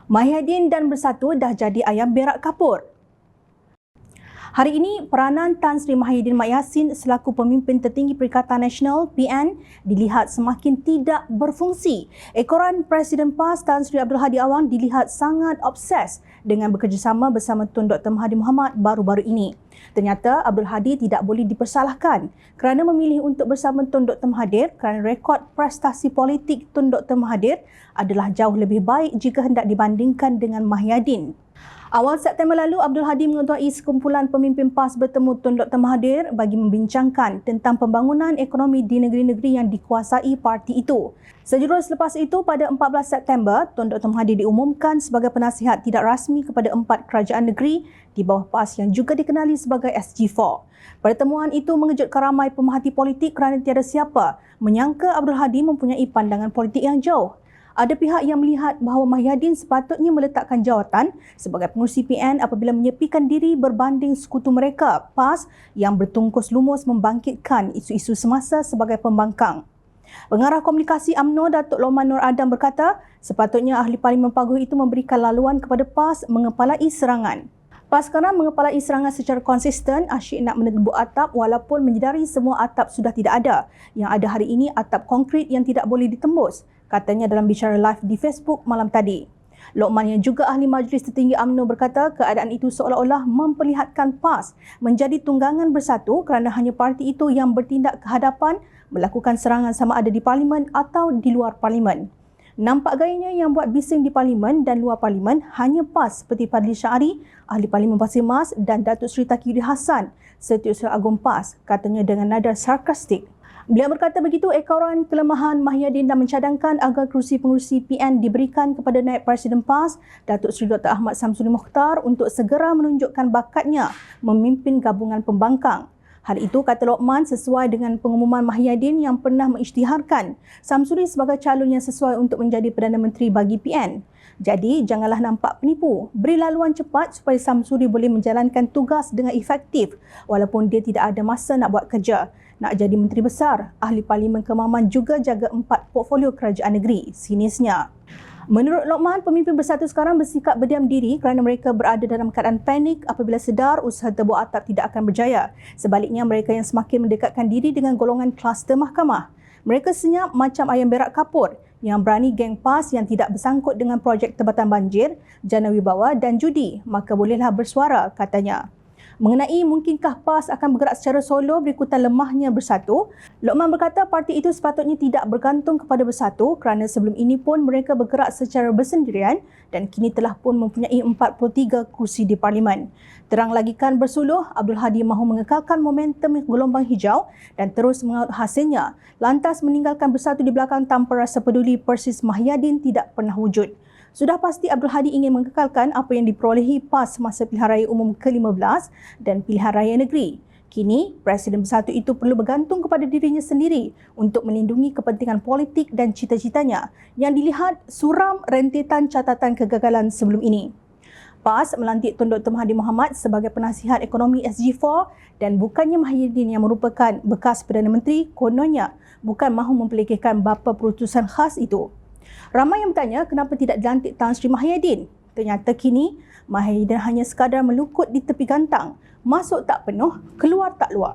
Mahyadin dan Bersatu dah jadi ayam berak kapur. Hari ini, peranan Tan Sri Mahyadin Mat Yassin selaku pemimpin tertinggi Perikatan Nasional (PN) dilihat semakin tidak berfungsi. Ekoran Presiden PAS Tan Sri Abdul Hadi Awang dilihat sangat obses dengan bekerjasama bersama Tun Dr. Mahathir Mohamad baru-baru ini. Ternyata Abdul Hadi tidak boleh dipersalahkan kerana memilih untuk bersama Tun Dr. Mahathir kerana rekod prestasi politik Tun Dr. Mahathir adalah jauh lebih baik jika hendak dibandingkan dengan Mahyadin. Awal September lalu, Abdul Hadi mengetuai sekumpulan pemimpin PAS bertemu Tun Dr. Mahathir bagi membincangkan tentang pembangunan ekonomi di negeri-negeri yang dikuasai parti itu. Sejurus selepas itu, pada 14 September, Tun Dr. Mahathir diumumkan sebagai penasihat tidak rasmi kepada 4 kerajaan negeri di bawah PAS yang juga dikenali sebagai SG4. Pertemuan itu mengejutkan ramai pemerhati politik kerana tiada siapa menyangka Abdul Hadi mempunyai pandangan politik yang jauh. Ada pihak yang melihat bahawa Mahyadin sepatutnya meletakkan jawatan sebagai pengurusi PN apabila menyepikan diri berbanding sekutu mereka, PAS, yang bertungkus lumus membangkitkan isu-isu semasa sebagai pembangkang. Pengarah komunikasi UMNO Datuk Lokman Nur Adam berkata, sepatutnya Ahli Parlimen Paguh itu memberikan laluan kepada PAS mengepalai serangan. PAS sekarang mengepalai serangan secara konsisten, asyik nak menegembuk atap walaupun menyedari semua atap sudah tidak ada. Yang ada hari ini atap konkrit yang tidak boleh ditembus, katanya dalam bicara live di Facebook malam tadi. Lokman yang juga ahli Majlis Tertinggi UMNO berkata keadaan itu seolah-olah memperlihatkan PAS menjadi tunggangan bersatu kerana hanya parti itu yang bertindak ke hadapan melakukan serangan sama ada di Parlimen atau di luar Parlimen. Nampak gayanya yang buat bising di Parlimen dan luar Parlimen hanya PAS seperti Fadli Syari, Ahli Parlimen Pasir Mas dan Datuk Seri Taqiyuddin Hassan, Setiausaha Agung PAS, katanya dengan nada sarkastik. Beliau berkata begitu ekoran kelemahan Mahyadin dan mencadangkan agar kerusi pengurusi PN diberikan kepada Naib Presiden PAS, Datuk Seri Dr. Ahmad Samsuri Mokhtar untuk segera menunjukkan bakatnya memimpin gabungan pembangkang. Hal itu, kata Lokman, sesuai dengan pengumuman Mahyadin yang pernah mengisytiharkan Samsuri sebagai calon yang sesuai untuk menjadi Perdana Menteri bagi PN. Jadi, janganlah nampak penipu. Beri laluan cepat supaya Samsuri boleh menjalankan tugas dengan efektif walaupun dia tidak ada masa nak buat kerja. Nak jadi Menteri Besar, Ahli Parlimen Kemaman juga jaga 4 portfolio kerajaan negeri, sinisnya. Menurut Lokman, pemimpin bersatu sekarang bersikap berdiam diri kerana mereka berada dalam keadaan panik apabila sedar usaha tebuk atap tidak akan berjaya. Sebaliknya, mereka yang semakin mendekatkan diri dengan golongan kluster mahkamah. Mereka senyap macam ayam berak kapur yang berani geng PAS yang tidak bersangkut dengan projek Tempatan Banjir, Jana Wibawa dan judi, maka bolehlah bersuara, katanya. Mengenai mungkinkah PAS akan bergerak secara solo berikutan lemahnya Bersatu, Lokman berkata parti itu sepatutnya tidak bergantung kepada Bersatu kerana sebelum ini pun mereka bergerak secara bersendirian dan kini telah pun mempunyai 43 kursi di Parlimen. Terang lagikan bersuluh, Abdul Hadi mahu mengekalkan momentum gelombang hijau dan terus mengaut hasilnya, lantas meninggalkan Bersatu di belakang tanpa rasa peduli persis Mahyadin tidak pernah wujud. Sudah pasti Abdul Hadi ingin mengekalkan apa yang diperolehi PAS masa pilihan raya umum ke-15 dan pilihan raya negeri. Kini, Presiden Bersatu itu perlu bergantung kepada dirinya sendiri untuk melindungi kepentingan politik dan cita-citanya yang dilihat suram rentetan catatan kegagalan sebelum ini. PAS melantik Tun Dr. Mahathir Mohamad sebagai penasihat ekonomi SG4 dan bukannya Mahyadin yang merupakan bekas Perdana Menteri, kononnya bukan mahu memperlekehkan bapa perutusan khas itu. Ramai yang bertanya kenapa tidak dilantik Tan Sri Mahyadin. Ternyata kini Mahyadin hanya sekadar melukut di tepi gantang, masuk tak penuh, keluar tak luar.